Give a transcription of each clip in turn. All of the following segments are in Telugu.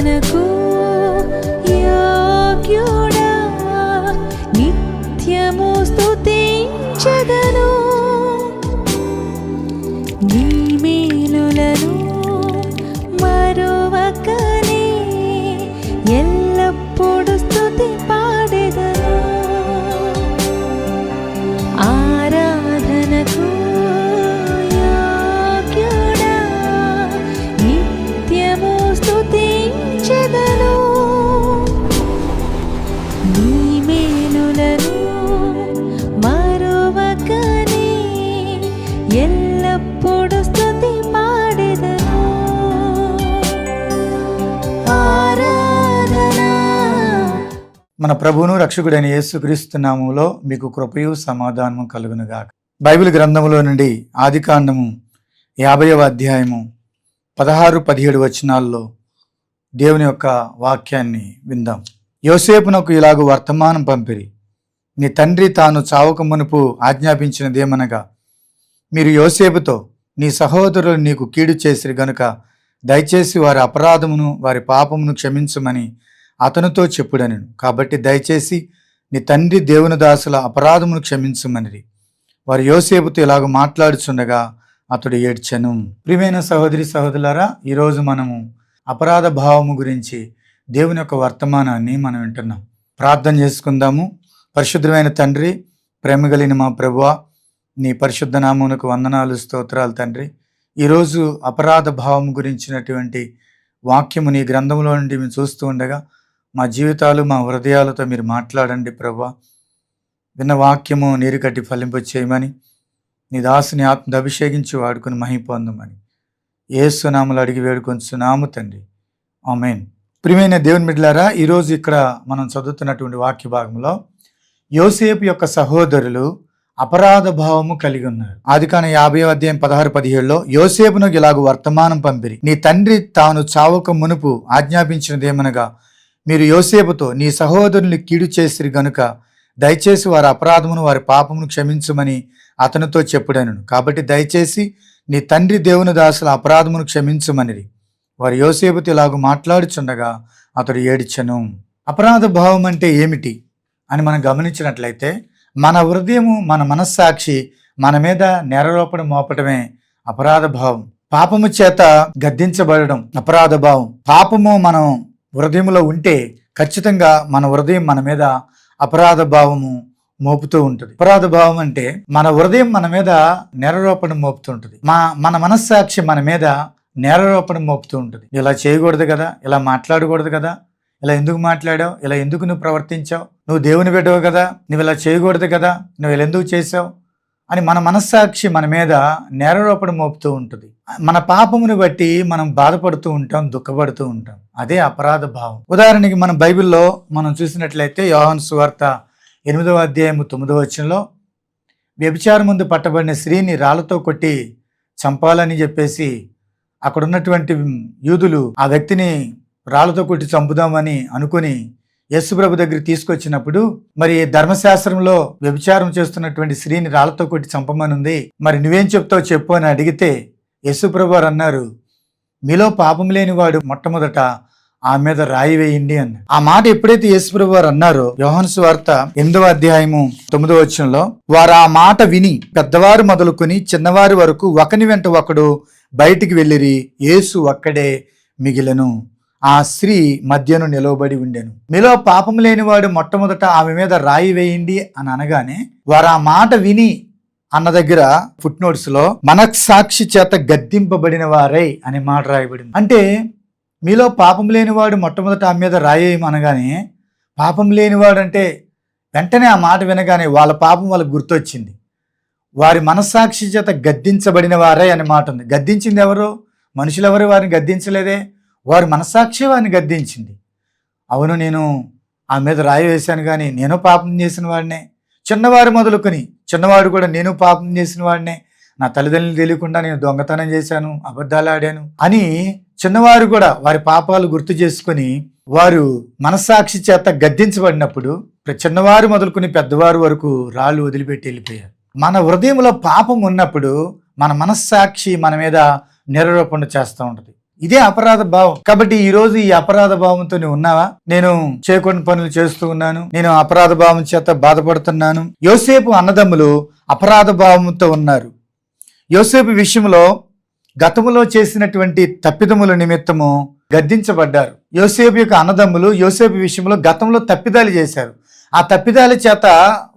ఆరాధనకు యోగ్యుడా, నిత్యము స్తుతించెదను. నీ మేలులను మరువకనే ఎల్లప్పుడు స్తుతి పాడెదను. ఆరాధనకు యోగ్యుడా, నిత్యము స్తుతించెదను. నీ మేలులను మరువకనే ఎల్లప్పుడు స్తుతి పాడెదను. ఆరాధన. మన ప్రభువును రక్షకుడైన యేసుక్రీస్తు నామములో మీకు కృపయు సమాధానము కలుగునుగాక. బైబిల్ గ్రంథములో నుండి ఆదికాండము 50వ అధ్యాయము 16-17 వచనాల్లో దేవుని యొక్క వాక్యాన్ని విందాం. యోసేపునకు ఇలాగు వర్తమానం పంపిరి, నీ తండ్రి తాను చావక మునుపు ఆజ్ఞాపించినదేమనగా, మీరు యోసేపుతో నీ సహోదరులు నీకు కీడు చేసిరి గనుక దయచేసి వారి అపరాధమును వారి పాపమును క్షమించమని అతనితో చెప్పుడనెను. కాబట్టి దయచేసి నీ తండ్రి దేవుని దాసుల అపరాధమును క్షమించమనిరి. వారు యోసేపుతో ఇలాగ మాట్లాడుచుండగా అతడు ఏడ్చెను. ప్రియమైన సహోదరి సహోదరులారా, ఈరోజు మనము అపరాధ భావము గురించి దేవుని యొక్క వర్తమానాన్ని మనం వింటున్నాం. ప్రార్థన చేసుకుందాము. పరిశుద్ధమైన తండ్రి, ప్రేమ కలిగిన మా ప్రభువా, నీ పరిశుద్ధ నామమునకు వందనాలు, స్తోత్రాలు తండ్రి. ఈరోజు అపరాధ భావం గురించినటువంటి వాక్యము నీ గ్రంథంలో నుండి మేము చూస్తూ ఉండగా మా జీవితాలు మా హృదయాలతో మీరు మాట్లాడండి ప్రభువా. విన్న వాక్యము నీరు కట్టి ఫలింపు చేయమని, నీ దాసుని ఆత్మను అభిషేకించి వాడుకుని మహిమ పొందమని యేసు నామములో అడిగి వేడుకొంచున్నాము తండ్రి, ఆమేన్. ప్రియమైన దేవుని బిడ్డలారా, ఈరోజు ఇక్కడ మనం చదువుతున్నటువంటి వాక్య భాగంలో యోసేపు యొక్క సహోదరులు అపరాధ భావము కలిగి ఉన్నారు. ఆదికాండం 50వ అధ్యాయం 16-17లో యోసేపునకు ఇలాగు వర్తమానం పంపిరి, నీ తండ్రి తాను చావక మునుపు ఆజ్ఞాపించినదేమనగా, మీరు యోసేపుతో నీ సహోదరుని కీడు చేసిరి గనుక దయచేసి వారి అపరాధమును వారి పాపమును క్షమించమని అతనితో చెప్పుడనెను. కాబట్టి దయచేసి నీ తండ్రి దేవుని దాసుల అపరాధమును క్షమించమనిరి. వారు యోసేపుతో ఇలాగ మాట్లాడుచుండగా అతడు ఏడ్చెను. అపరాధ భావం అంటే ఏమిటి అని మనం గమనించినట్లయితే, మన హృదయము, మన మనస్సాక్షి మన మీద నేరారోపణ మోపటమే అపరాధ భావం. పాపము చేత గద్దించబడడం అపరాధ భావం. పాపము మనం హృదయంలో ఉంటే ఖచ్చితంగా మన హృదయం మన మీద అపరాధ భావము మోపుతూ ఉంటుంది. అపరాధ భావం అంటే మన హృదయం మన మీద నేరారోపణ మోపుతూ ఉంటుంది. మన మనస్సాక్షి మన మీద నేరారోపణ మోపుతూ ఉంటుంది. ఇలా చేయకూడదు కదా, ఇలా మాట్లాడకూడదు కదా, ఇలా ఎందుకు మాట్లాడావు, ఇలా ఎందుకు నువ్వు ప్రవర్తించావు, నువ్వు దేవుని బిడ్డవు కదా, నువ్వు ఇలా చేయకూడదు కదా, నువ్వు ఇలా ఎందుకు చేసావు అని మన మనస్సాక్షి మన మీద నేరారోపణ మోపుతూ ఉంటుంది. మన పాపముని బట్టి మనం బాధపడుతూ ఉంటాం, దుఃఖపడుతూ ఉంటాం. అదే అపరాధ భావం. ఉదాహరణకి మనం బైబిల్లో మనం చూసినట్లయితే యోహాను సువార్త 8వ అధ్యాయం 9వ వచనంలో వ్యభిచారం ముందు పట్టబడిన స్త్రీని రాళ్లతో కొట్టి చంపాలని చెప్పేసి అక్కడ ఉన్నటువంటి యూదులు ఆ వ్యక్తిని రాళ్లతో కొట్టి చంపుదామని అనుకుని యేసుప్రభు దగ్గర తీసుకొచ్చినప్పుడు, మరి ధర్మశాస్త్రంలో వ్యభిచారం చేస్తున్నటువంటి స్త్రీని రాళ్లతో కొట్టి చంపమని ఉంది, మరి నువ్వేం చెప్తావు చెప్పు అని అడిగితే యేసుప్రభు వారు అన్నారు, మీలో పాపం లేని వాడు మొట్టమొదట ఆ మీద రాయి వేయండి అన్న. ఆ మాట ఎప్పుడైతే యేసుప్రభు వారు అన్నారో, యోహాను సువార్త 8వ అధ్యాయము 9వ వచనంలో, వారు ఆ మాట విని పెద్దవారు మొదలుకొని చిన్నవారి వరకు ఒకని వెంట ఒకడు బయటికి వెళ్ళిరి, యేసు ఒక్కడే మిగిలెను. ఆ స్త్రీ మధ్యను నిలవబడి ఉండెను. మీలో పాపం లేనివాడు మొట్టమొదట ఆమె మీద రాయి వేయండి అని అనగానే, వారు ఆ మాట విని అన్న దగ్గర ఫుట్ నోట్స్ లో మనస్సాక్షి చేత గద్దింపబడిన వారై అనే మాట రాయబడింది. అంటే మీలో పాపం లేనివాడు మొట్టమొదట ఆమె మీద రాయేయం అనగానే, పాపం లేనివాడు అంటే వెంటనే ఆ మాట వినగానే వాళ్ళ పాపం వాళ్ళకి గుర్తొచ్చింది. వారి మనస్సాక్షి చేత గద్దించబడిన వారై అనే మాట ఉంది. గద్దించింది ఎవరు? మనుషులెవరు వారిని గద్దించలేదే, వారి మనస్సాక్షి వారిని గద్దించింది. అవును, నేను ఆ మీద రాయి వేశాను, కానీ నేను పాపం చేసిన వాడినే. చిన్నవారు మొదలుకొని చిన్నవాడు కూడా నేను పాపం చేసిన వాడినే, నా తల్లిదండ్రులు తెలియకుండా నేను దొంగతనం చేశాను, అబద్ధాలు ఆడాను అని చిన్నవారు కూడా వారి పాపాలు గుర్తు చేసుకొని వారు మనస్సాక్షి చేత గద్దించబడినప్పుడు చిన్నవారు మొదలుకొని పెద్దవారు వరకు రాళ్ళు వదిలిపెట్టి వెళ్ళిపోయారు. మన హృదయంలో పాపం ఉన్నప్పుడు మన మనస్సాక్షి మన మీద నిరారోపణ చేస్తూ ఉంటుంది. ఇదే అపరాధ భావం. కాబట్టి ఈ రోజు ఈ అపరాధ భావంతో నువ్వు ఉన్నావా? నేను చేయకూడని పనులు చేస్తూ ఉన్నాను, నేను అపరాధ భావం చేత బాధపడుతున్నాను. యోసేపు అన్నదమ్ములు అపరాధ భావంతో ఉన్నారు. యోసేపు విషయంలో గతములో చేసినటువంటి తప్పిదముల నిమిత్తము గద్దించబడ్డారు. యోసేపు యొక్క అన్నదమ్ములు యోసేపు విషయంలో గతంలో తప్పిదాలు చేశారు. ఆ తప్పిదాల చేత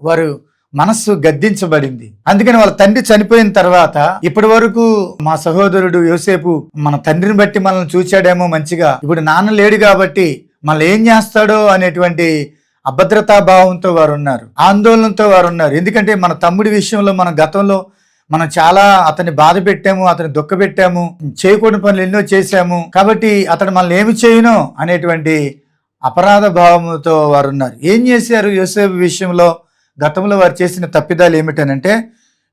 వారు మనస్సు గద్దించబడింది. అందుకని వాళ్ళ తండ్రి చనిపోయిన తర్వాత ఇప్పటి వరకు మా సహోదరుడు యోసేపు మన తండ్రిని బట్టి మనల్ని చూచాడేమో మంచిగా, ఇప్పుడు నాన్న లేడు కాబట్టి మనల్ని ఏం చేస్తాడో అనేటువంటి అభద్రతా భావంతో వారు ఉన్నారు, ఆందోళనతో వారు ఉన్నారు. ఎందుకంటే మన తమ్ముడి విషయంలో మన గతంలో మనం చాలా అతన్ని బాధ పెట్టాము, అతన్ని దుఃఖ పెట్టాము, చేయకూడని పనులు ఎన్నో చేశాము, కాబట్టి అతను మనల్ని ఏమి చేయను అనేటువంటి అపరాధ భావంతో వారు ఉన్నారు. ఏం చేశారు యోసేపు విషయంలో? గతంలో వారు చేసిన తప్పిదాలు ఏమిటనంటే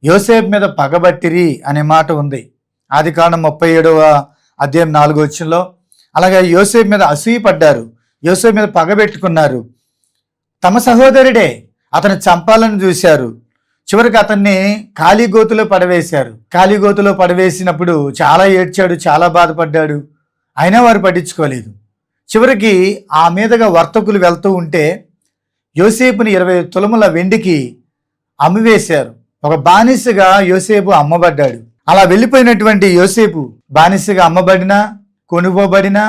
యోసేపు మీద పగబట్టిరి అనే మాట ఉంది ఆదికాండం 37వ అధ్యాయం 4వ వచనంలో. అలాగే యోసేపు మీద అసూయ పడ్డారు, యోసేపు మీద పగబెట్టుకున్నారు. తమ సహోదరుడే అతను చంపాలని చూశారు. చివరికి అతన్ని కాళీగోతులో పడవేశారు. కాళీగోతులో పడవేసినప్పుడు చాలా ఏడ్చాడు, చాలా బాధపడ్డాడు. అయినా వారు పట్టించుకోలేదు. చివరికి ఆ మీదుగా వర్తకులు వెళ్తూ ఉంటే యోసేపుని 20 తులముల వెండికి అమ్మివేశారు. ఒక బానిసగా యోసేపు అమ్మబడ్డాడు. అలా వెళ్ళిపోయినటువంటి యోసేపు బానిసగా అమ్మబడినా కొనుగోబడినా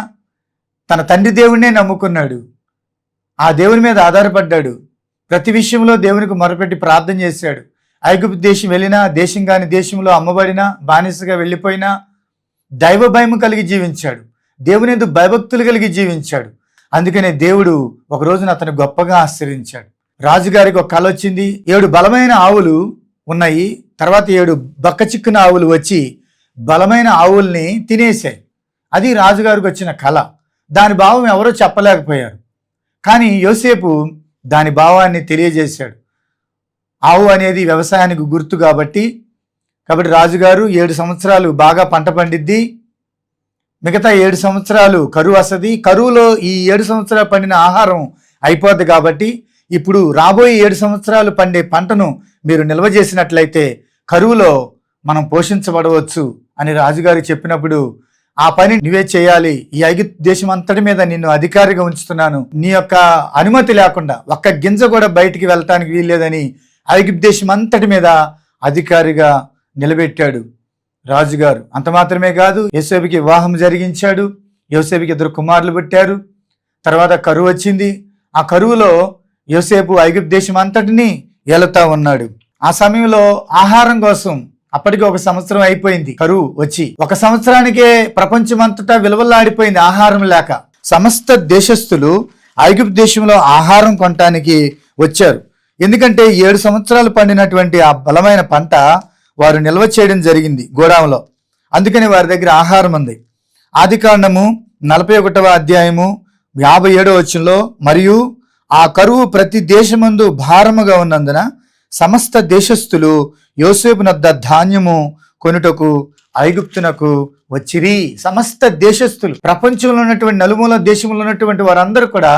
తన తండ్రి దేవుడినే నమ్ముకున్నాడు. ఆ దేవుని మీద ఆధారపడ్డాడు. ప్రతి విషయంలో దేవునికి మొరపెట్టి ప్రార్థన చేశాడు. ఐగుప్తు దేశం వెళ్ళినా, దేశం కాని దేశంలో అమ్మబడినా, బానిసగా వెళ్ళిపోయినా దైవ భయం కలిగి జీవించాడు. దేవుని యందు భయభక్తులు కలిగి జీవించాడు. అందుకనే దేవుడు ఒక రోజున అతను గొప్పగా ఆశ్రయించాడు. రాజుగారికి ఒక కల వచ్చింది. 7 బలమైన ఆవులు ఉన్నాయి. తర్వాత 7 బక్కచిక్కున ఆవులు వచ్చి బలమైన ఆవుల్ని తినేశాయి. అది రాజుగారికి వచ్చిన కల. దాని భావం ఎవరో చెప్పలేకపోయారు. కానీ యోసేపు దాని భావాన్ని తెలియజేశాడు. ఆవు అనేది వ్యవసాయానికి గుర్తు కాబట్టి రాజుగారు 7 సంవత్సరాలు బాగా పంట పండిద్ది, మిగతా 7 సంవత్సరాలు కరువు వస్తుంది. కరువులో ఈ 7 సంవత్సరాలు పండిన ఆహారం అయిపోద్ది కాబట్టి ఇప్పుడు రాబోయే 7 సంవత్సరాలు పండే పంటను మీరు నిల్వ చేసినట్లయితే కరువులో మనం పోషించబడవచ్చు అని రాజుగారు చెప్పినప్పుడు ఆ పని నువ్వే చేయాలి, ఈ ఐగుప్తు దేశం అంతటి మీద నిన్ను అధికారిగా ఉంచుతున్నాను, నీ యొక్క అనుమతి లేకుండా ఒక్క గింజ కూడా బయటికి వెళ్ళటానికి వీల్లేదని ఐగుప్తు దేశం అంతటి మీద అధికారిగా నిలబెట్టాడు రాజుగారు. అంత మాత్రమే కాదు, యోసేపుకి వివాహం జరిగించాడు. యోసేపుకి 2 కుమారులు పుట్టారు. తర్వాత కరువు వచ్చింది. ఆ కరువులో యోసేపు ఐగుప్తు దేశం అంతటిని ఏలుతా ఉన్నాడు. ఆ సమయంలో ఆహారం కోసం అప్పటికి 1 సంవత్సరం అయిపోయింది కరువు వచ్చి. 1 సంవత్సరానికే ప్రపంచమంతటా విలువలాడిపోయింది ఆహారం లేక. సమస్త దేశస్థులు ఐగుప్తు దేశంలో ఆహారం కొనటానికి వచ్చారు. ఎందుకంటే 7 సంవత్సరాలు పండినటువంటి ఆ బలమైన పంట వారు నిల్వ చేయడం జరిగింది గోడాంలో. అందుకని వారి దగ్గర ఆహారం ఉంది. ఆదికాండము 41వ అధ్యాయము 57వ వచనంలో, మరియు ఆ కరువు ప్రతి దేశమందు భారముగా ఉన్నందున సమస్త దేశస్థులు యోసేపునొద్ద ధాన్యము కొనుటకు ఐగుప్తునకు వచ్చిరి. సమస్త దేశస్థులు, ప్రపంచంలో ఉన్నటువంటి నలుమూల దేశంలో ఉన్నటువంటి వారందరూ కూడా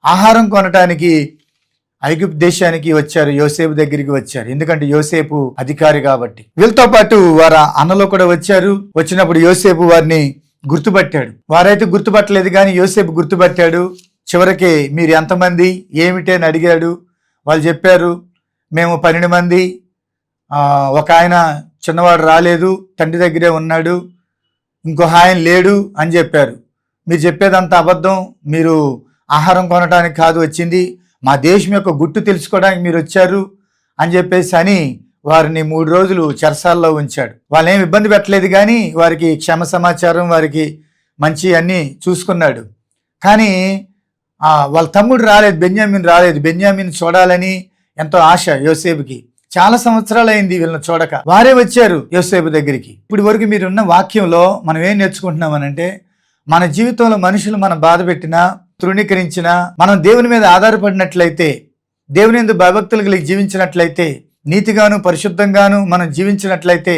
ఆహారం కొనటానికి ఐగుప్తు దేశానికి వచ్చారు, యోసేపు దగ్గరికి వచ్చారు. ఎందుకంటే యోసేపు అధికారి కాబట్టి. వీళ్ళతో పాటు వారి అన్నలు కూడా వచ్చారు. వచ్చినప్పుడు యోసేపు వారిని గుర్తుపట్టాడు. వారైతే గుర్తుపట్టలేదు కానీ యోసేపు గుర్తుపట్టాడు. చివరికి మీరు ఎంతమంది ఏమిటి అని అడిగాడు. వాళ్ళు చెప్పారు, మేము 12 మంది, ఒక ఆయన చిన్నవాడు రాలేదు, తండ్రి దగ్గరే ఉన్నాడు, ఇంకో ఆయన లేడు అని చెప్పారు. మీరు చెప్పేదంతా అబద్ధం, మీరు ఆహారం కొనడానికి కాదు వచ్చింది, మా దేశం యొక్క గుట్టు తెలుసుకోవడానికి మీరు వచ్చారు అని చెప్పేసి అని వారిని 3 రోజులు చెరసాల్లో ఉంచాడు. వాళ్ళని ఏమి ఇబ్బంది పెట్టలేదు కానీ వారికి క్షమ సమాచారం, వారికి మంచి అన్నీ చూసుకున్నాడు. కానీ వాళ్ళ తమ్ముడు రాలేదు, బెన్యామీన్ రాలేదు. బెన్యామీన్ చూడాలని ఎంతో ఆశ యోసేపుకి. చాలా సంవత్సరాలు అయింది వీళ్ళని చూడక. వారే వచ్చారు యోసేపు దగ్గరికి. ఇప్పుడు వరకు మీరున్న వాక్యంలో మనం ఏం నేర్చుకుంటున్నామనంటే, మన జీవితంలో మనుషులు మనం బాధ పెట్టినా, తృణీకరించినా, మనం దేవుని మీద ఆధారపడినట్లయితే, దేవుని యందు భయభక్తులు కలిగి జీవించినట్లయితే, నీతిగాను పరిశుద్ధంగాను మనం జీవించినట్లయితే,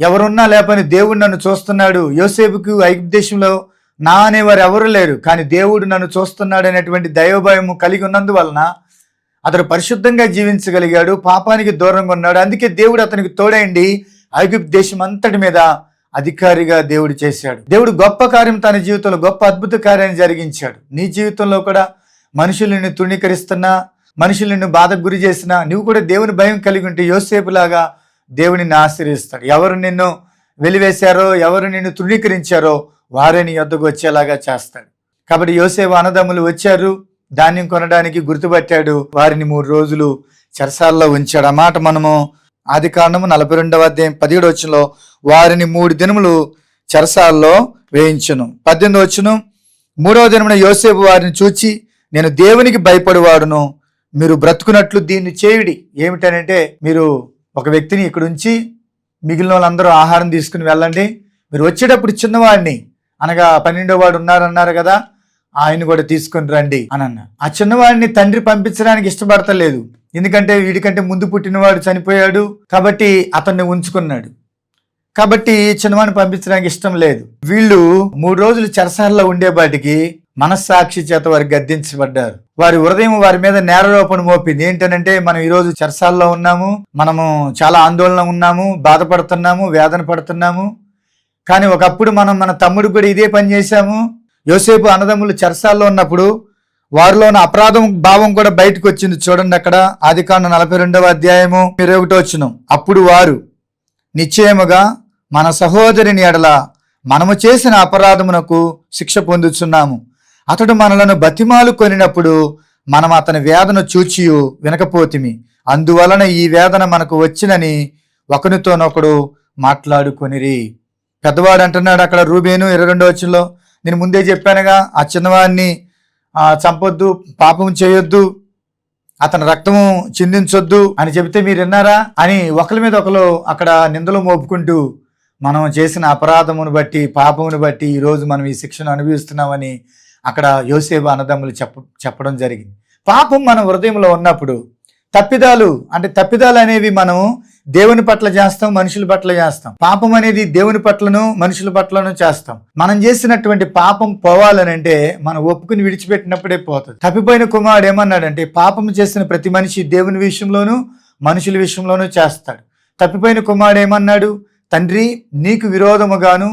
ఎవరున్నా లేపని దేవుడు నన్ను చూస్తున్నాడు. యోసేపుకు ఐగుప్తు దేశంలో నా అనేవారు ఎవరు లేరు, కానీ దేవుడు నన్ను చూస్తున్నాడు అనేటువంటి దైవభయము కలిగి ఉన్నందువలన అతడు పరిశుద్ధంగా జీవించగలిగాడు, పాపానికి దూరంగా ఉన్నాడు. అందుకే దేవుడు అతనికి తోడైండి ఐగుప్తు దేశం అంతటి మీద అధికారిగా దేవుడు చేశాడు. దేవుడు గొప్ప కార్యం తన జీవితంలో, గొప్ప అద్భుత కార్యాన్ని జరిగించాడు. నీ జీవితంలో కూడా మనుషులు నిన్ను తృణీకరిస్తున్నా, మనుషులు నిన్ను బాధకు గురి చేసినా, నువ్వు కూడా దేవుని భయం కలిగి ఉంటే యోసేపులాగా దేవుడిని ఆశీర్వదిస్తాడు. ఎవరు నిన్ను వెలివేశారో, ఎవరు నిన్ను తృణీకరించారో వారే నీ యొద్దకు వచ్చేలాగా చేస్తాడు. కాబట్టి యోసేపు అన్నదమ్ములు వచ్చారు, ధాన్యం కొనడానికి గుర్తుపట్టాడు, వారిని 3 రోజులు చెరసాల్లో ఉంచాడు. ఆ మాట మనము ఆదికాండము 42వ అధ్యాయం 17వ వచనంలో వారిని 3 దినములు చెరసాల్లో వేయించును. 18వ వచనం, 3వ దినమున యోసేపు వారిని చూచి, నేను దేవునికి భయపడేవాడును, మీరు బ్రతుకున్నట్లు దీన్ని చేయుడి. ఏమిటనంటే, మీరు ఒక వ్యక్తిని ఇక్కడ ఉంచి మిగిలిన వాళ్ళందరూ ఆహారం తీసుకుని వెళ్ళండి, మీరు వచ్చేటప్పుడు చిన్నవాడిని, అనగా 12వ వాడు ఉన్నారన్నారు కదా, ఆయన కూడా తీసుకొని రండి అని అన్న. ఆ చిన్నవాడిని తండ్రి పంపించడానికి ఇష్టపడతలేదు, ఎందుకంటే వీడికంటే ముందు పుట్టినవాడు చనిపోయాడు కాబట్టి అతన్ని ఉంచుకున్నాడు. కాబట్టి చిన్నవాడిని పంపించడానికి ఇష్టం లేదు. వీళ్ళు 3 రోజులు చెరసాలలో ఉండేపాటికి మనస్సాక్షి చేత వారు గద్దించబడ్డారు. వారి హృదయం వారి మీద నేరారోపణ మోపింది. ఏంటనంటే, మనం ఈరోజు చెరసాల్లో ఉన్నాము, మనము చాలా ఆందోళన ఉన్నాము, బాధపడుతున్నాము, వేదన పడుతున్నాము. కానీ ఒకప్పుడు మనం మన తమ్ముడు కూడా ఇదే పని చేశాము. యోసేపు అన్నదమ్ములు చెరసాల్లో ఉన్నప్పుడు వారిలో ఉన్న అపరాధం భావం కూడా బయటకు వచ్చింది. చూడండి అక్కడ ఆదికాండం 42వ అధ్యాయము 21వ వచనం. అప్పుడు వారు, నిశ్చయముగా మన సహోదరుని ఎడల మనము చేసిన అపరాధమునకు శిక్ష పొందుచున్నాము. అతడు మనలను బతిమాలు కొనినప్పుడు మనం అతని వేదన చూచియు వినకపోతిమి, అందువలన ఈ వేదన మనకు వచ్చినని ఒకరితోనొకడు మాట్లాడుకొనిరి. పెద్దవాడు అంటున్నాడు అక్కడ, రూబేను 22వ వచనంలో, నేను ముందే చెప్పానుగా, ఆ చిన్నవాడిని చంపొద్దు, పాపం చేయొద్దు, అతని రక్తము చిందించొద్దు అని చెబితే మీరు విన్నారా అని ఒకరి మీద ఒకరు అక్కడ నిందలు మోపుకుంటూ, మనం చేసిన అపరాధమును బట్టి, పాపమును బట్టి ఈరోజు మనం ఈ శిక్షను అనుభవిస్తున్నామని అక్కడ యోసేపు అన్నదమ్ములు చెప్పడం జరిగింది. పాపం మన హృదయంలో ఉన్నప్పుడు తప్పిదాలు అనేవి మనం దేవుని పట్ల చేస్తాం, మనుషుల పట్ల చేస్తాం. పాపం అనేది దేవుని పట్లను మనుషుల పట్లను చేస్తాం. మనం చేసినటువంటి పాపం పోవాలనంటే మనం ఒప్పుకుని విడిచిపెట్టినప్పుడే పోతుంది. తప్పిపోయిన కుమారుడు ఏమన్నాడంటే, పాపం చేసిన ప్రతి మనిషి దేవుని విషయంలోనూ మనుషుల విషయంలోనూ చేస్తాడు. తప్పిపోయిన కుమారుడు ఏమన్నాడు, తండ్రి నీకు విరోధముగాను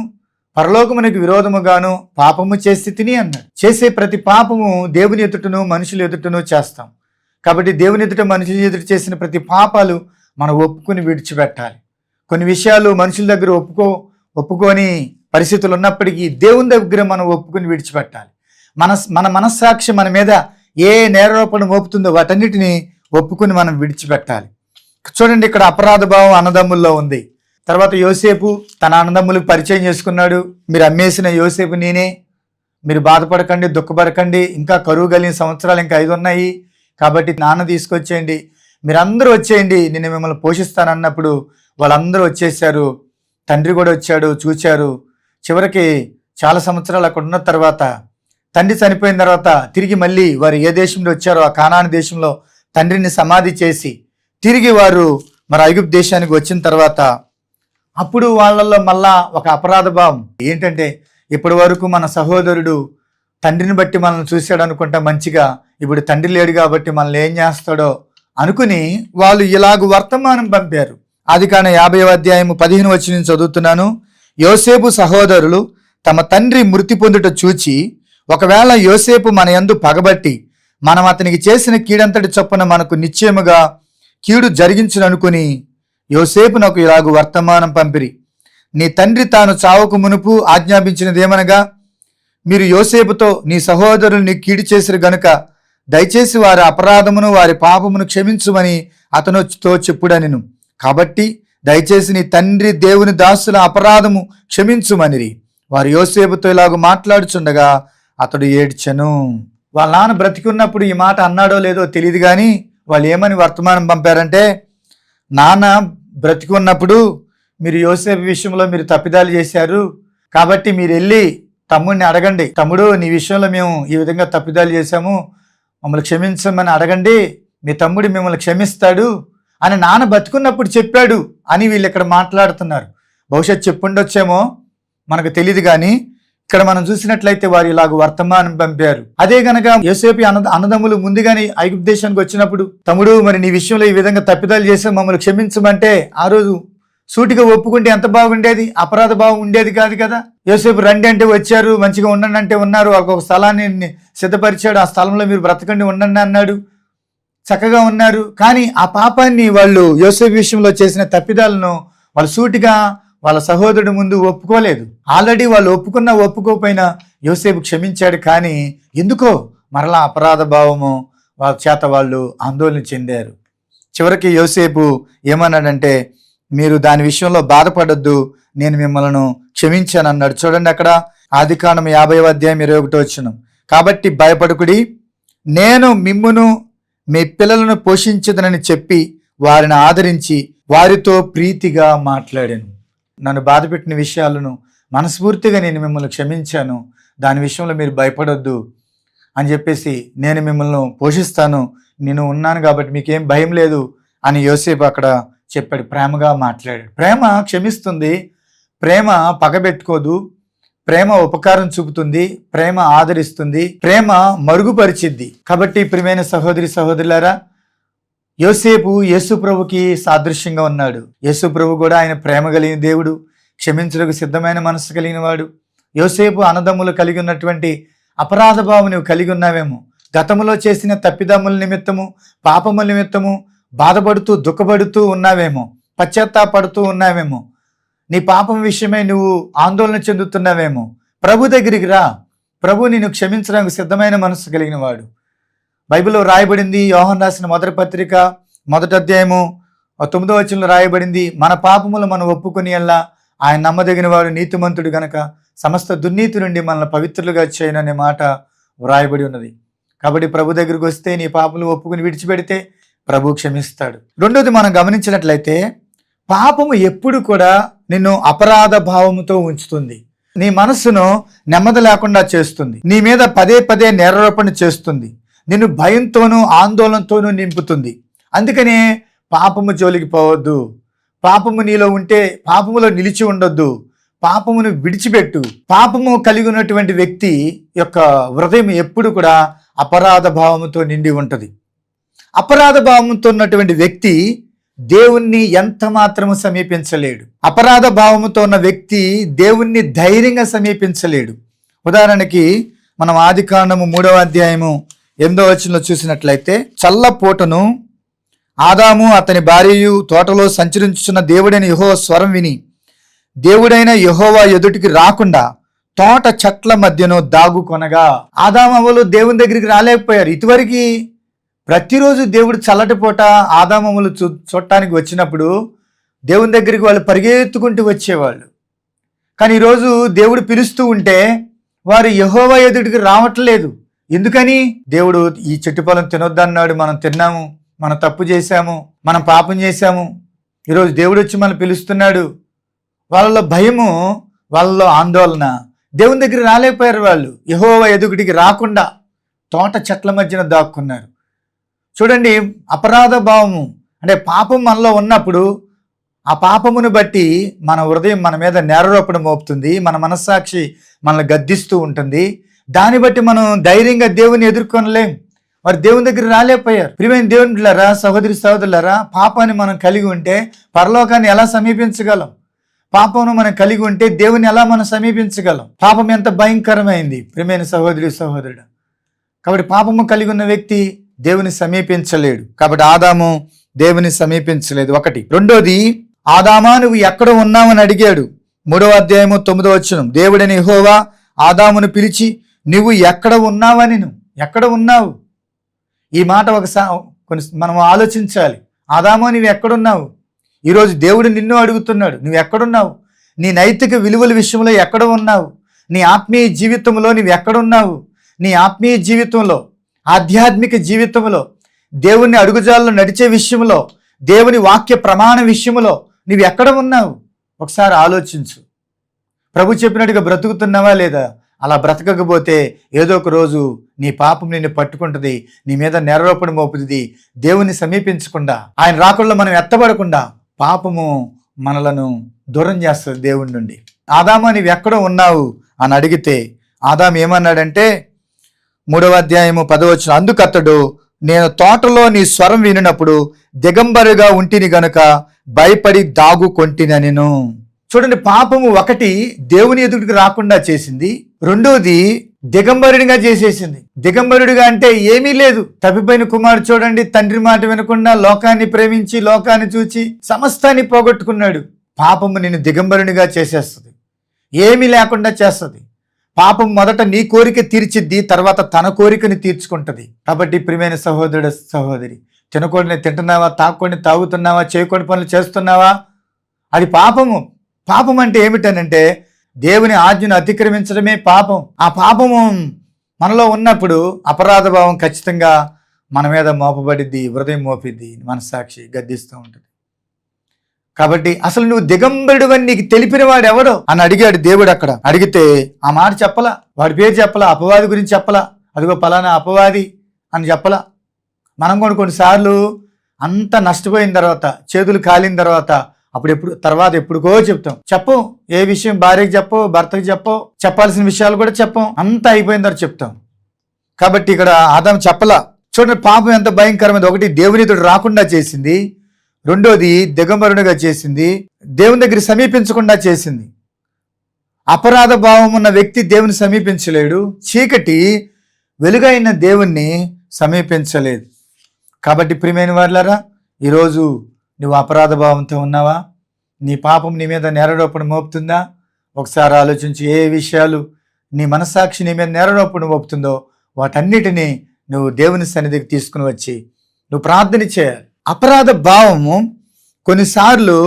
పరలోకమునకు విరోధముగాను పాపము చేసి తిని అన్నాడు. చేసే ప్రతి పాపము దేవుని ఎదుటను మనుషుల ఎదుటను చేస్తాం. కాబట్టి దేవుని ఎదుట మనుషుల ఎదుట చేసిన ప్రతి పాపాలు మనం ఒప్పుకుని విడిచిపెట్టాలి. కొన్ని విషయాలు మనుషుల దగ్గర ఒప్పుకోని పరిస్థితులు ఉన్నప్పటికీ దేవుని దగ్గర మనం ఒప్పుకుని విడిచిపెట్టాలి. మన మనస్సాక్షి మన మీద ఏ నేరారోపణ మోపుతుందో వాటన్నిటిని ఒప్పుకుని మనం విడిచిపెట్టాలి. చూడండి, ఇక్కడ అపరాధ భావం అన్నదమ్ముల్లో ఉంది. తర్వాత యోసేపు తన అన్నదమ్ములకు పరిచయం చేసుకున్నాడు, మీరు అమ్మేసిన యోసేపు నేనే, మీరు బాధపడకండి, దుఃఖపడకండి, ఇంకా కరువు కలిగిన సంవత్సరాలు ఇంకా 5 ఉన్నాయి, కాబట్టి నాన్న తీసుకొచ్చేయండి, మీరందరూ వచ్చేయండి, నేను మిమ్మల్ని పోషిస్తానన్నప్పుడు వాళ్ళందరూ వచ్చేసారు. తండ్రి కూడా వచ్చాడు, చూచారు. చివరికి చాలా సంవత్సరాలు అక్కడ ఉన్న తర్వాత, తండ్రి చనిపోయిన తర్వాత తిరిగి మళ్ళీ వారు ఏ దేశంలో వచ్చారో ఆ కానాను దేశంలో తండ్రిని సమాధి చేసి తిరిగి వారు మరి ఐగుప్తు దేశానికి వచ్చిన తర్వాత అప్పుడు వాళ్ళల్లో మళ్ళా ఒక అపరాధ భావం ఏంటంటే, ఇప్పటి వరకు మన సహోదరుడు తండ్రిని బట్టి మనల్ని చూశాడు అనుకుంటా మంచిగా, ఇప్పుడు తండ్రి లేడు కాబట్టి మనల్ని ఏం చేస్తాడో అనుకుని వాళ్ళు ఇలాగ వర్తమానం పంపారు. ఆదికాండం 50వ అధ్యాయం 15వ వచనం చదువుతున్నాను. యోసేపు సహోదరులు తమ తండ్రి మృతి పొందుట చూచి, ఒకవేళ యోసేపు మన యందు పగబట్టి మనం అతనికి చేసిన కీడంతటి చొప్పున మనకు నిశ్చయముగా కీడు జరిగించుననుకుని యోసేపునకు ఇలాగ వర్తమానం పంపిరి. నీ తండ్రి తాను చావుకు మునుపు ఆజ్ఞాపించినదేమనగా, మీరు యోసేపుతో నీ సహోదరులు నీ కీడు చేసిరు గనుక దయచేసి వారి అపరాధమును వారి పాపమును క్షమించుమని అతనుతో చెప్పుడనెను. కాబట్టి దయచేసి నీ తండ్రి దేవుని దాసుల అపరాధము క్షమించుమనిరి. వారు యోసేపుతో ఇలాగ మాట్లాడుచుండగా అతడు ఏడ్చెను. వాళ్ళ నాన్న బ్రతికున్నప్పుడు ఈ మాట అన్నాడో లేదో తెలియదు, కానీ వాళ్ళు ఏమని వర్తమానం పంపారంటే, నాన్న బ్రతికున్నప్పుడు మీరు యోసేపు విషయంలో మీరు తప్పిదాలు చేశారు, కాబట్టి మీరు వెళ్ళి తమ్ముడిని అడగండి, తమ్ముడు నీ విషయంలో మేము ఈ విధంగా తప్పిదాలు చేశాము, మమ్మల్ని క్షమించమని అడగండి, మీ తమ్ముడు మిమ్మల్ని క్షమిస్తాడు అని నాన్న బతుకున్నప్పుడు చెప్పాడు అని వీళ్ళు ఇక్కడ మాట్లాడుతున్నారు. బహుశా చెప్పుండొచ్చేమో, మనకు తెలియదు. కానీ ఇక్కడ మనం చూసినట్లయితే వారు ఇలాగ వర్తమానం పంపారు. అదే గనక యోసేపు అన్నదమ్ములు ముందుగానే ఐగుప్తు దేశానికి వచ్చినప్పుడు, తమ్ముడు మరి నీ విషయంలో ఈ విధంగా తప్పిదాలు చేసాం, మమ్మల్ని క్షమించమంటే ఆ రోజు సూటిగా ఒప్పుకుంటే ఎంత బాగుండేది, అపరాధ భావం ఉండేది కాదు కదా. యోసేపు రండి అంటే వచ్చారు, మంచిగా ఉండండి అంటే ఉన్నారు, ఒక స్థలాన్ని సిద్ధపరిచాడు, ఆ స్థలంలో మీరు బ్రతకండి ఉండండి అన్నాడు, చక్కగా ఉన్నారు. కానీ ఆ పాపాన్ని వాళ్ళు యోసేపు విషయంలో చేసిన తప్పిదాలను వాళ్ళు సూటిగా వాళ్ళ సహోదరుడి ముందు ఒప్పుకోలేదు. ఆల్రెడీ వాళ్ళు ఒప్పుకోకపోయినా యోసేపు క్షమించాడు. కానీ ఎందుకో మరలా అపరాధ భావము వాళ్ళ చేత వాళ్ళు ఆందోళన చెందారు. చివరికి యోసేపు ఏమన్నాడంటే, మీరు దాని విషయంలో బాధపడొద్దు, నేను మిమ్మల్ని క్షమించాను అన్నాడు. చూడండి అక్కడ ఆదికాండం 50:21. కాబట్టి భయపడకుడి, నేను మిమ్మును మీ పిల్లలను పోషించదనని చెప్పి వారిని ఆదరించి వారితో ప్రీతిగా మాట్లాడాను. నన్ను బాధపెట్టిన విషయాలను మనస్ఫూర్తిగా నేను మిమ్మల్ని క్షమించాను, దాని విషయంలో మీరు భయపడొద్దు అని చెప్పేసి నేను మిమ్మల్ని పోషిస్తాను, నేను ఉన్నాను కాబట్టి మీకేం భయం లేదు అని యోసేపు అక్కడ చెప్పాడు. ప్రేమగా మాట్లాడాడు. ప్రేమ క్షమిస్తుంది, ప్రేమ పగబెట్టుకోదు, ప్రేమ ఉపకారం చూపుతుంది, ప్రేమ ఆదరిస్తుంది, ప్రేమ మరుగుపరిచిద్ది. కాబట్టి ప్రియమైన సహోదరి సహోదరులారా, యోసేపు యేసు ప్రభుకి సాదృశ్యంగా ఉన్నాడు. యేసు ప్రభు కూడా ఆయన ప్రేమ కలిగిన దేవుడు, క్షమించడానికి సిద్ధమైన మనసు కలిగిన వాడు. యోసేపు అన్నదమ్ములు కలిగి ఉన్నటువంటి అపరాధ భావం నువ్వు కలిగి ఉన్నావేమో. గతంలో చేసిన తప్పిదమ్ముల నిమిత్తము, పాపముల నిమిత్తము బాధపడుతూ దుఃఖపడుతూ ఉన్నావేమో, పశ్చాత్తాపడుతూ ఉన్నావేమో, నీ పాపం విషయమై నువ్వు ఆందోళన చెందుతున్నావేమో. ప్రభు దగ్గరికి రా, ప్రభు నిన్ను క్షమించడానికి సిద్ధమైన మనసు కలిగిన వాడు. బైబిల్లో రాయబడింది, యోహాను రాసిన మొదటి పత్రిక 1వ అధ్యాయము 9వ వచనంలో రాయబడింది, మన పాపములు మనం ఒప్పుకొని అల్లా ఆయన నమ్మదగిన వాడు, నీతిమంతుడు గనక సమస్త దుర్నీతి నుండి మనల్ని పవిత్రులుగా చేయననే మాట వ్రాయబడి ఉన్నది. కాబట్టి ప్రభు దగ్గరికి వస్తే నీ పాపలు ఒప్పుకుని విడిచిపెడితే ప్రభు క్షమిస్తాడు. రెండోది మనం గమనించినట్లయితే, పాపము ఎప్పుడు కూడా నిన్ను అపరాధ భావముతో ఉంచుతుంది, నీ మనస్సును నెమ్మది లేకుండా చేస్తుంది, నీ మీద పదే పదే నేరారోపణ చేస్తుంది, నిన్ను భయంతోనూ ఆందోళనతోనూ నింపుతుంది. అందుకనే పాపము జోలికి పోవద్దు. పాపము నీలో ఉంటే పాపములో నిలిచి ఉండొద్దు, పాపమును విడిచిపెట్టు. పాపము కలిగి ఉన్నటువంటి వ్యక్తి యొక్క హృదయం ఎప్పుడు కూడా అపరాధ భావముతో నిండి ఉంటుంది. అపరాధ భావంతో ఉన్నటువంటి వ్యక్తి దేవుణ్ణి ఎంత మాత్రము సమీపించలేడు. అపరాధ భావముతో ఉన్న వ్యక్తి దేవుణ్ణి ధైర్యంగా సమీపించలేడు. ఉదాహరణకి మనం ఆదికాండము 3వ అధ్యాయము 8వ వచనంలో చూసినట్లయితే, చల్లపూటను ఆదాము అతని భార్యయు తోటలో సంచరించుచున్న దేవుడైన యెహోవా స్వరం విని దేవుడైన యెహోవా ఎదుటికి రాకుండా తోట చెట్ల మధ్యను దాగుకొనగా. ఆదాము అవ్వలు దేవుని దగ్గరికి రాలేకపోయారు. ఇటువరకు ప్రతిరోజు దేవుడు చల్లటి పూట ఆదామములు చూడటానికి వచ్చినప్పుడు దేవుని దగ్గరికి వాళ్ళు పరిగెత్తుకుంటూ వచ్చేవాళ్ళు. కానీ ఈరోజు దేవుడు పిలుస్తూ ఉంటే వారు యెహోవా ఎదుటికి రావట్లేదు. ఎందుకని? దేవుడు ఈ చెట్టు ఫలం తినొద్దన్నాడు, మనం తిన్నాము, మనం తప్పు చేశాము, మనం పాపం చేశాము, ఈరోజు దేవుడు వచ్చి మనం పిలుస్తున్నాడు. వాళ్ళలో భయము, వాళ్ళలో ఆందోళన, దేవుని దగ్గర రాలేకపోయారు. వాళ్ళు యెహోవా ఎదుటికి రాకుండా తోట చెట్ల మధ్యన దాక్కున్నారు. చూడండి, అపరాధ భావము అంటే పాపం మనలో ఉన్నప్పుడు ఆ పాపమును బట్టి మన హృదయం మన మీద నేరారోపణ మోపుతుంది, మన మనస్సాక్షి మనల్ని గద్దిస్తూ ఉంటుంది. దాన్ని బట్టి మనం ధైర్యంగా దేవుని ఎదుర్కొనలేం. వారు దేవుని దగ్గర రాలేకపోయారు. ప్రియమైన దేవునిలారా, సహోదరి సహోదరులారా, పాపాన్ని మనం కలిగి ఉంటే పరలోకాన్ని ఎలా సమీపించగలం? పాపమును మనం కలిగి ఉంటే దేవుని ఎలా మనం సమీపించగలం? పాపం ఎంత భయంకరమైంది ప్రియమైన సహోదరి సహోదరుడు. కాబట్టి పాపము కలిగి ఉన్న వ్యక్తి దేవుని సమీపించలేడు. కాబట్టి ఆదాము దేవుని సమీపించలేదు, ఒకటి. రెండోది, ఆదామా నువ్వు ఎక్కడ ఉన్నావని అడిగాడు. 3వ అధ్యాయము 9వ వచనం, దేవుడైన యెహోవా ఆదామును పిలిచి నువ్వు ఎక్కడ ఉన్నావని, ఎక్కడ ఉన్నావు? ఈ మాట మనం ఆలోచించాలి. ఆదామా నువ్వు ఎక్కడున్నావు? ఈరోజు దేవుడు నిన్ను అడుగుతున్నాడు, నువ్వు ఎక్కడున్నావు? నీ నైతిక విలువల విషయంలో ఎక్కడ ఉన్నావు? నీ ఆత్మీయ జీవితంలో నువ్వు ఎక్కడున్నావు? నీ ఆత్మీయ జీవితంలో, ఆధ్యాత్మిక జీవితంలో, దేవుని అడుగుజాల్లో నడిచే విషయంలో, దేవుని వాక్య ప్రమాణ విషయంలో నువ్వు ఎక్కడ ఉన్నావు? ఒకసారి ఆలోచించు. ప్రభు చెప్పినట్టుగా బ్రతుకుతున్నావా లేదా? అలా బ్రతకకపోతే ఏదో ఒక రోజు నీ పాపం నిన్ను పట్టుకుంటుంది, నీ మీద నేరారోపణ మోపుతుంది. దేవుని సమీపించకుండా, ఆయన రాకుండా మనం ఎత్తబడకుండా పాపము మనలను దూరం చేస్తుంది దేవుని నుండి. ఆదామా నీవు ఎక్కడ ఉన్నావు అని అడిగితే ఆదాము ఏమన్నాడంటే 3వ అధ్యాయము 10వ వచనం, అందుకు అతడు నేను తోటలో నీ స్వరం వినినప్పుడు దిగంబరిగా ఉంటిని గనుక భయపడి దాగుకొంటినెను. చూడండి, పాపము ఒకటి దేవుని ఎదుటికి రాకుండా చేసింది, రెండోది దిగంబరుడిగా చేసేసింది. దిగంబరుడిగా అంటే ఏమీ లేదు. తప్పిపోయిన కుమారుడు చూడండి, తండ్రి మాట వినకుండా లోకాన్ని ప్రేమించి లోకాన్ని చూచి సమస్తాన్ని పోగొట్టుకున్నాడు. పాపము నిన్ను దిగంబరునిగా చేసేస్తుంది, ఏమీ లేకుండా చేస్తుంది. పాపం మొదట నీ కోరిక తీర్చిద్ది, తర్వాత తన కోరికని తీర్చుకుంటది. కాబట్టి ప్రియమైన సహోదరుడు సహోదరి, తినకూడని తింటున్నావా, తాగకూడని తాగుతున్నావా, చేయకూడని పనులు చేస్తున్నావా, అది పాపము. పాపం అంటే ఏమిటనంటే దేవుని ఆజ్ఞను అతిక్రమించడమే పాపం. ఆ పాపము మనలో ఉన్నప్పుడు అపరాధ భావం ఖచ్చితంగా మన మీద మోపబడిద్ది, హృదయం మోపిద్ది, మనస్సాక్షి గద్దిస్తూ ఉంటుంది. కాబట్టి అసలు నువ్వు దిగంబరుడు అని నీకు తెలిపిన వాడు ఎవడో అని అడిగాడు దేవుడు. అక్కడ అడిగితే ఆ మాట చెప్పలా, వాడి పేరు చెప్పలా, అపవాది గురించి చెప్పలా, అదిగో పలానా అపవాది అని చెప్పలా. మనం కూడా కొన్నిసార్లు అంత నష్టపోయిన తర్వాత, చేతులు కాలిన తర్వాత తర్వాత ఎప్పుడుకో చెప్తాం. చెప్పం, ఏ విషయం భార్యకి చెప్పవు, భర్తకి చెప్పవు, చెప్పాల్సిన విషయాలు కూడా చెప్పం, అంతా అయిపోయిన తర్వాత చెప్తాం. కాబట్టి ఇక్కడ ఆదాము చెప్పలా. చూడండి, పాపం ఎంత భయంకరమైనది. ఒకటి దేవునితో రాకుండా చేసింది, రెండోది దిగంబరునిగా చేసింది, దేవుని దగ్గర సమీపించకుండా చేసింది. అపరాధ భావం ఉన్న వ్యక్తి దేవుని సమీపించలేడు, చీకటి వెలుగైన దేవుణ్ణి సమీపించలేదు. కాబట్టి ప్రియమైన వారులారా, ఈరోజు నువ్వు అపరాధ భావంతో ఉన్నావా? నీ పాపం నీ మీద నేరారోపణ మోపుతుందా? ఒకసారి ఆలోచించి, ఏ విషయాలు నీ మనస్సాక్షి నీ మీద నేరారోపణ మోపుతుందో వాటన్నిటినీ నువ్వు దేవుని సన్నిధికి తీసుకుని వచ్చి నువ్వు ప్రార్థన చేయాలి. అపరాధ భావము కొన్నిసార్లు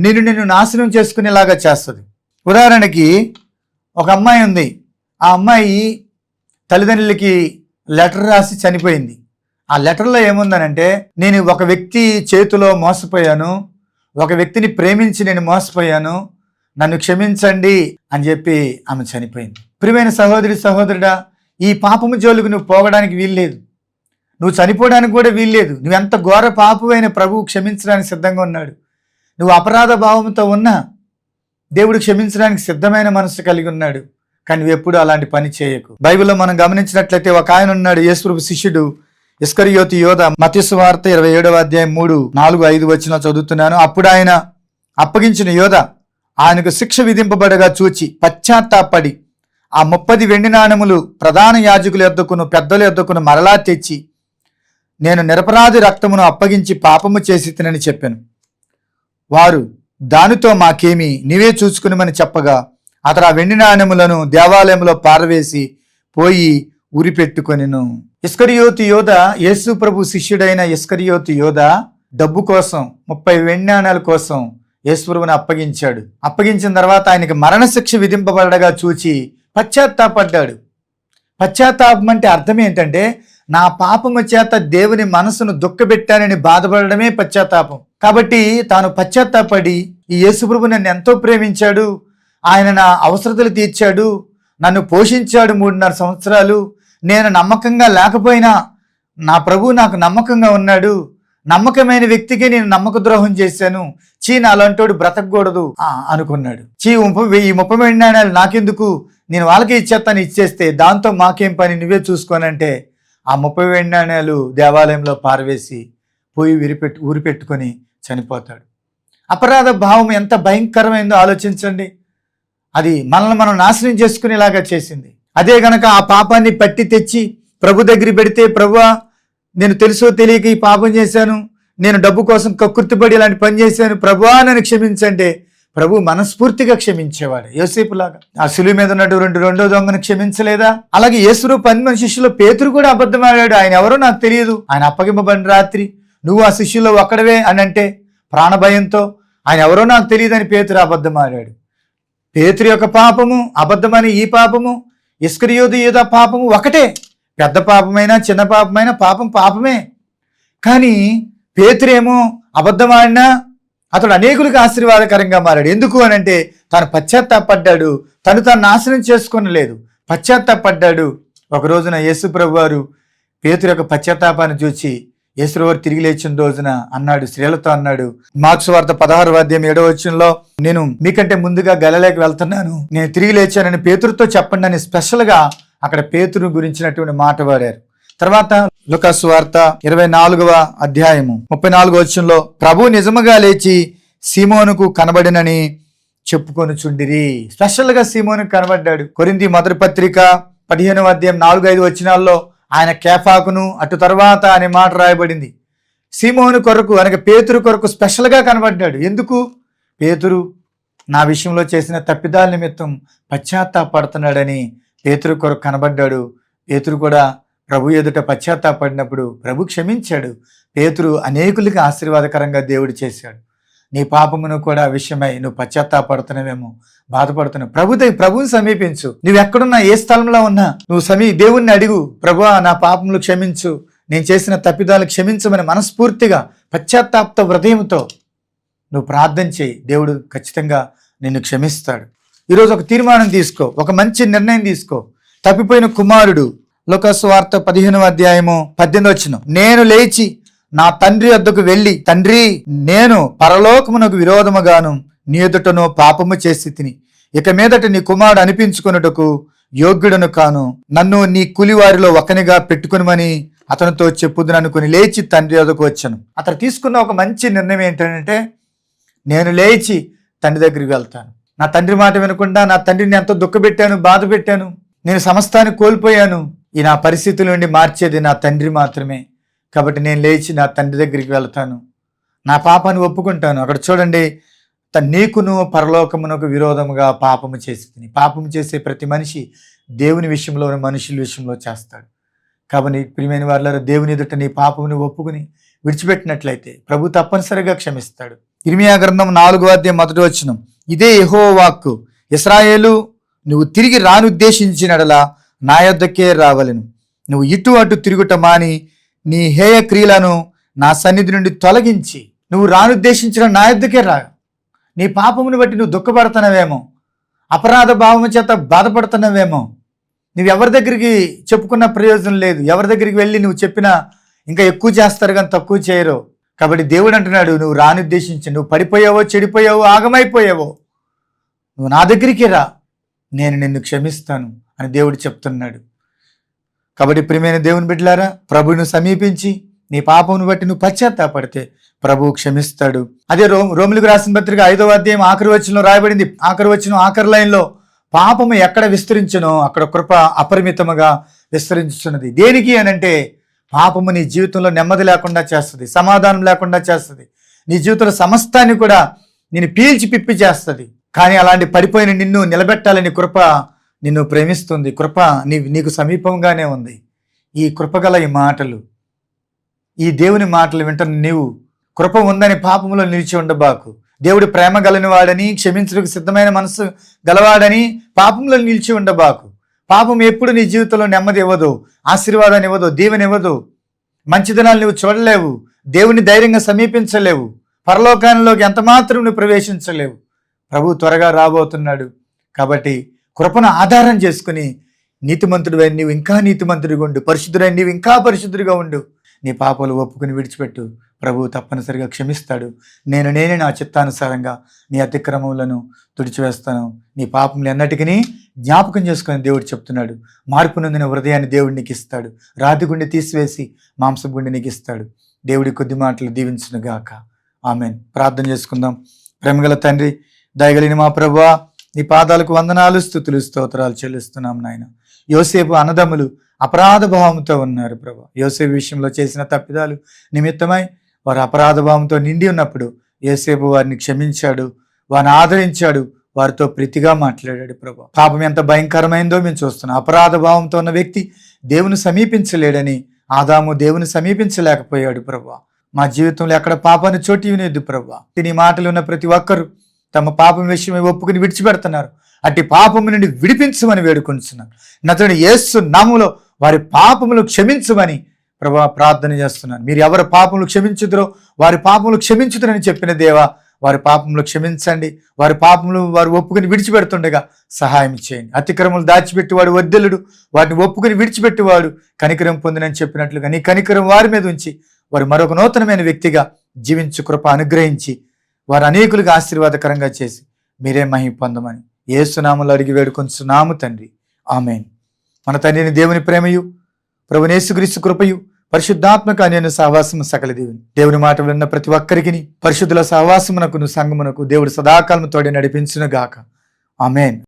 నిన్ను నాశనం చేసుకునేలాగా చేస్తుంది. ఉదాహరణకి ఒక అమ్మాయి ఉంది. ఆ అమ్మాయి తల్లిదండ్రులకి లెటర్ రాసి చనిపోయింది. ఆ లెటర్లో ఏముందనంటే, నేను ఒక వ్యక్తి చేతిలో మోసపోయాను, ఒక వ్యక్తిని ప్రేమించి నేను మోసపోయాను, నన్ను క్షమించండి అని చెప్పి ఆమె చనిపోయింది. ప్రియమైన సహోదరి సహోదరుడా, ఈ పాపము జోలికి నువ్వు పోవడానికి వీల్లేదు, నువ్వు చనిపోవడానికి కూడా వీల్లేదు. నువ్వెంత ఘోర పాపమైన ప్రభువు క్షమించడానికి సిద్ధంగా ఉన్నాడు. నువ్వు అపరాధ భావంతో ఉన్నా దేవుడు క్షమించడానికి సిద్ధమైన మనసు కలిగి ఉన్నాడు. కానీ నువ్వు ఎప్పుడు అలాంటి పని చేయకు. బైబిల్లో మనం గమనించినట్లయితే ఒక ఆయన ఉన్నాడు, యేసుప్రభు శిష్యుడు ఇస్కరియోతు యోధ. మత్తయి సువార్త 27వ అధ్యాయం 3, 4, 5 వచనాలు చదువుతున్నాను. అప్పుడు ఆయన అప్పగించిన యోధ ఆయనకు శిక్ష విధింపబడగా చూచి పశ్చాత్తాపడి ఆ 30 వెండి నాణెములు ప్రధాన యాజకుల యొద్దకును పెద్దల యొద్దకును మరలా తెచ్చి, నేను నిరపరాధి రక్తమును అప్పగించి పాపము చేసి తినని చెప్పాను. వారు దానితో మాకేమి, నీవే చూసుకునిమని చెప్పగా అతడు ఆ వెండి నాణెములను దేవాలయంలో పారవేసి పోయి ఉరిపెట్టుకొనెను. ఇస్కరియోతు యోధ, యేసు ప్రభు శిష్యుడైన ఇస్కరియోతు యోధ డబ్బు కోసం, 30 వెండి నాణాల కోసం యేసు ప్రభువుని అప్పగించాడు. అప్పగించిన తర్వాత ఆయనకి మరణశిక్ష విధింపబడగా చూచి పశ్చాత్తాపడ్డాడు. పశ్చాత్తాపం అంటే అర్థం ఏంటంటే, నా పాపము చేత దేవుని మనసును దుఃఖపెట్టానని బాధపడడమే పశ్చాత్తాపం. కాబట్టి తాను పశ్చాత్తాపడి, ఈ యేసు ప్రభు నన్ను ఎంతో ప్రేమించాడు, ఆయన నా అవసరతలు తీర్చాడు, నన్ను పోషించాడు 3.5 సంవత్సరాలు, నేను నమ్మకంగా లేకపోయినా నా ప్రభు నాకు నమ్మకంగా ఉన్నాడు, నమ్మకమైన వ్యక్తికి నేను నమ్మక ద్రోహం చేశాను, నాలంటోడు బ్రతకూడదు అనుకున్నాడు. ఈ 30 వెండి నాణాలు నాకెందుకు, నేను వాళ్ళకి ఇచ్చేస్తాను, ఇచ్చేస్తే దాంతో మాకేం పని, నువ్వే చూసుకోనంటే ఆ 30 వెండి నాణాలు దేవాలయంలో పారవేసి పోయి ఊరిపెట్టుకొని చనిపోతాడు. అపరాధ భావం ఎంత భయంకరమైందో ఆలోచించండి. అది మనల్ని మనం నాశనం చేసుకునేలాగా చేసింది. అదే గనక ఆ పాపాన్ని పట్టి తెచ్చి ప్రభు దగ్గర పెడితే, ప్రభువా నేను తెలుసో తెలియక ఈ పాపం చేశాను, నేను డబ్బు కోసం కక్కుర్తిపడి ఇలాంటి పని చేశాను, ప్రభువా నన్ను క్షమించంటే ప్రభు మనస్ఫూర్తిగా క్షమించేవాడు. యోసేపులాగా ఆ శిలువ మీద ఉన్నట్టు రెండో దొంగను క్షమించలేదా? అలాగే యేసు 10 మంది శిష్యులు పేతురు కూడా అబద్ధం ఆడాడు. ఆయన ఎవరో నాకు తెలియదు, ఆయన అప్పగింపబడిన రాత్రి నువ్వు ఆ శిష్యుల్లో ఒక్కడవే అని అంటే ప్రాణభయంతో ఆయన ఎవరో నాకు తెలియదు అని పేతురు అబద్ధం ఆడాడు. పేతురు యొక్క పాపము అబద్ధమని ఈ పాపము, ఇస్కరియోతు యోధ పాపము ఒకటే. పెద్ద పాపమైనా చిన్న పాపమైనా పాపం పాపమే. కానీ పేతురేమో అబద్ధమాడినా అతడు అనేకులకు ఆశీర్వాదకరంగా మారాడు. ఎందుకు అని అంటే తాను పశ్చాత్తాపడ్డాడు, తను నాశనం చేసుకొనలేదు, పశ్చాత్తాపడ్డాడు. ఒక రోజున యేసు ప్రభు వారు పేతురు యొక్క పశ్చాత్తాపాన్ని చూచి యేసు ప్రభు తిరిగి లేచిన రోజున అన్నాడు, స్త్రీలతో అన్నాడు, మార్కు సువార్త 16వ అధ్యాయం 7వ వచనంలో, నేను మీకంటే ముందుగా గలిలయకి వెళ్తున్నాను, నేను తిరిగి లేచానని పేతురుతో చెప్పండి అని స్పెషల్గా అక్కడ పేతురు గురించినటువంటి మాట వాడారు. తర్వాత లూకాసు సువార్త 24వ అధ్యాయము 34వ వచనంలో ప్రభు నిజముగా లేచి సీమోనుకు కనబడినని చెప్పుకొనుచుండిరి. స్పెషల్ గా సీమోనుకు కనబడ్డాడు. కొరింథీ మొదటి పత్రిక 15వ అధ్యాయం 4-5 వచనాల్లో ఆయన కేఫాకును అటు తర్వాత అనే మాట రాయబడింది. సీమోను కొరకు అనగా పేతురు కొరకు స్పెషల్ గా కనబడ్డాడు. ఎందుకు? పేతురు నా విషయంలో చేసిన తప్పిదాల నిమిత్తం పశ్చాత్తాపడుతున్నాడని పేతురు కొరకు కనబడ్డాడు. పేతురు కూడా ప్రభు ఎదుట పశ్చాత్తాపడినప్పుడు ప్రభు క్షమించాడు. పేతురు అనేకులకి ఆశీర్వాదకరంగా దేవుడు చేశాడు. నీ పాపమును కూడా విషయమై నువ్వు పశ్చాత్తాపడుతున్నావేమో, బాధపడుతున్నావు, ప్రభువుని సమీపించు. నువ్వు ఎక్కడున్నా, ఏ స్థలంలో ఉన్నా నువ్వు దేవుణ్ణి అడుగు, ప్రభువా నా పాపములు క్షమించు, నేను చేసిన తప్పిదాలు క్షమించమని మనస్ఫూర్తిగా పశ్చాత్తాప హృదయంతో నువ్వు ప్రార్థన చేయి. దేవుడు ఖచ్చితంగా నిన్ను క్షమిస్తాడు. ఈరోజు ఒక తీర్మానం తీసుకో, ఒక మంచి నిర్ణయం తీసుకో. తప్పిపోయిన కుమారుడు లూకాసు వార్త 15వ అధ్యాయము 18వ వచనం, నేను లేచి నా తండ్రి వద్దకు వెళ్ళి, తండ్రి నేను పరలోకమునకు విరోధముగాను నీ ఎదుటను పాపము చేసి తిని ఇక మీదట నీ కుమారుడు అనిపించుకొనుటకు యోగ్యుడను కాను, నన్ను నీ కూలివారిలో ఒకనిగా పెట్టుకునిమని అతనితో చెప్పుదును అనుకుని లేచి తండ్రి వద్దకు వచ్చాను. అతను తీసుకున్న ఒక మంచి నిర్ణయం ఏంటంటే, నేను లేచి తండ్రి దగ్గరికి వెళ్తాను. నా తండ్రి మాట వినకుండా నా తండ్రిని ఎంతో దుఃఖపెట్టాను, బాధ పెట్టాను, నేను సమస్తాన్ని కోల్పోయాను. ఈ నా పరిస్థితుల నుండి మార్చేది నా తండ్రి మాత్రమే. కాబట్టి నేను లేచి నా తండ్రి దగ్గరికి వెళ్తాను, నా పాపాన్ని ఒప్పుకుంటాను. అక్కడ చూడండి, నీకును పరలోకమునకు విరోధముగా పాపము చేసి తిని. పాపము చేసే ప్రతి మనిషి దేవుని విషయంలో, మనుషుల విషయంలో చేస్తాడు. కాబట్టి ప్రియమైన వారులారా, దేవుని ఎదుట నీ పాపముని ఒప్పుకుని విడిచిపెట్టినట్లయితే ప్రభు తప్పనిసరిగా క్షమిస్తాడు. ఇర్మియా గ్రంథం 4వ అధ్యాయం 1వ వచనం, ఇదే యెహోవా వాక్కు, ఇశ్రాయేలు నువ్వు తిరిగి రానుద్దేశించినడలా నా యొద్దకే రావలెను. నువ్వు ఇటు అటు తిరుగుట మాని నీ హేయ క్రియలను నా సన్నిధి నుండి తొలగించి నువ్వు రానుద్దేశించిన నా యొద్దకే రా. నీ పాపమును బట్టి నువ్వు దుఃఖపడుతున్నావేమో, అపరాధ భావము చేత బాధపడుతున్నావేమో, నువ్వు ఎవరి దగ్గరికి చెప్పుకున్న ప్రయోజనం లేదు. ఎవరి దగ్గరికి వెళ్ళి నువ్వు చెప్పినా ఇంకా ఎక్కువ చేస్తారు కానీ తక్కువ చేయరు. కాబట్టి దేవుడు అంటున్నాడు, నువ్వు రానుద్దేశించి నువ్వు పడిపోయావో, చెడిపోయావో, ఆగమైపోయావో, నువ్వు నా దగ్గరికి రా, నేను నిన్ను క్షమిస్తాను అని దేవుడు చెప్తున్నాడు. కాబట్టి ప్రియమైన దేవుని బిడ్డలారా, ప్రభువును సమీపించి నీ పాపమును బట్టి నువ్వు పశ్చాత్తాపడితే ప్రభువు క్షమిస్తాడు. అదే రోమిలకు రాసిన పత్రిక 5వ అధ్యాయం ఆఖరి వచనంలో రాయబడింది. ఆఖరి వచనం ఆఖరి లైన్లో, పాపము ఎక్కడ విస్తరించునో అక్కడ కృప అపరిమితముగా విస్తరించుతున్నది. దేనికి అనంటే, పాపము నీ జీవితంలో నెమ్మది లేకుండా చేస్తుంది, సమాధానం లేకుండా చేస్తుంది, నీ జీవితంలో సమస్తాన్ని కూడా నేను పీల్చి పిప్పి చేస్తుంది. కానీ అలాంటి పడిపోయిన నిన్ను నిలబెట్టాలని కృప నిన్ను ప్రేమిస్తుంది. కృప నీకు సమీపంగానే ఉంది. ఈ కృపగల ఈ మాటలు, ఈ దేవుని మాటలు వింటున్న నీవు కృప ఉందని పాపములో నిలిచి ఉండబాకు. దేవుడు ప్రేమ గలని వాడని, క్షమించడానికి సిద్ధమైన మనసు గలవాడని పాపంలో నిలిచి ఉండబాకు. పాపం ఎప్పుడు నీ జీవితంలో నెమ్మది ఇవ్వదు, ఆశీర్వాదాన్ని ఇవ్వదు, దీవెని ఇవ్వదు. మంచిదనాలు నువ్వు చూడలేవు, దేవుని ధైర్యంగా సమీపించలేవు, పరలోకానికి ఎంత మాత్రం నువ్వు ప్రవేశించలేవు. ప్రభు త్వరగా రాబోతున్నాడు. కాబట్టి కృపను ఆధారం చేసుకుని నీతిమంతుడివై నీవు ఇంకా నీతిమంతుడిగా ఉండు, పరిశుద్ధుడై నీవు ఇంకా పరిశుద్ధుడిగా ఉండు. నీ పాపాలు ఒప్పుకుని విడిచిపెట్టు, ప్రభువు తప్పనిసరిగా క్షమిస్తాడు. నేనే నా చిత్తానుసారంగా నీ అతిక్రమములను తుడిచివేస్తాను, నీ పాపములు ఎన్నటికీ జ్ఞాపకం చేసుకుని దేవుడు చెప్తున్నాడు. మార్పు నొందిన హృదయాన్ని దేవుడు నీకు ఇస్తాడు, రాతి గుండె తీసివేసి మాంసపు గుండె నీకు ఇస్తాడు. దేవుడి కొద్ది మాటలు దీవించును గాక. ఆమెన్. ప్రార్థన చేసుకుందాం. ప్రేమగల తండ్రి, దయగలిగిన మా ప్రభువా, నీ పాదాలకు వందనాలు, స్తుతులు, స్తోత్రాలు చెల్లిస్తున్నాం నాయన. యోసేపు అన్నదమ్ములు అపరాధ భావంతో ఉన్నారు ప్రభు. యోసేపు విషయంలో చేసిన తప్పిదాలు నిమిత్తమై వారు అపరాధ భావంతో నిండి ఉన్నప్పుడు యోసేపు వారిని క్షమించాడు, వారిని ఆదరించాడు, వారితో ప్రీతిగా మాట్లాడాడు ప్రభు. పాపం ఎంత భయంకరమైందో మేము చూస్తున్నాం. అపరాధ భావంతో ఉన్న వ్యక్తి దేవుని సమీపించలేడని ఆదాము దేవుని సమీపించలేకపోయాడు ప్రభు. మా జీవితంలో ఎక్కడ పాపాన్ని చోటు ఇవ్వలేదు ప్రభు. నీ మాటలు ఉన్న ప్రతి ఒక్కరు తమ పాపం విషయమై ఒప్పుకుని విడిచిపెడుతున్నారు. అట్టి పాపము నుండి విడిపించమని వేడుకొంటున్నాను. నతడు యేసు నామములో వారి పాపములు క్షమించమని ప్రభా ప్రార్థన చేస్తున్నాను. మీరు ఎవరి పాపములు క్షమించుదురో వారి పాపములు క్షమించుదురని చెప్పిన దేవా, వారి పాపములు క్షమించండి. వారి పాపములు వారు ఒప్పుకుని విడిచిపెడుతుండగా సహాయం చేయండి. అతిక్రమములు దాచిపెట్టివాడు వర్ధిల్లుడు, వాటిని ఒప్పుకుని విడిచిపెట్టివాడు కనికరం పొందినని చెప్పినట్లుగా నీ కనికరం వారి మీద ఉంచి వారు మరొక నూతనమైన వ్యక్తిగా జీవించు కృప అనుగ్రహించి వారు అనేకులకు ఆశీర్వాదకరంగా చేసి మీరే మహిమ పొందమని యేసు నామములో అడిగి వేడుకొంచున్నాము తండ్రి. ఆమేన్. మన తండ్రిని దేవుని ప్రేమయు ప్రభునేసుక్రీస్తు కృపయు పరిశుద్ధాత్మక అన్యోన్య సహవాసము సకల దేవుని దేవుని మాట విన్న ప్రతి ఒక్కరికి పరిశుద్ధుల సహవాసమునకును సంగమునకు దేవుడు సదాకాలము తోడి నడిపించును గాక. ఆమేన్.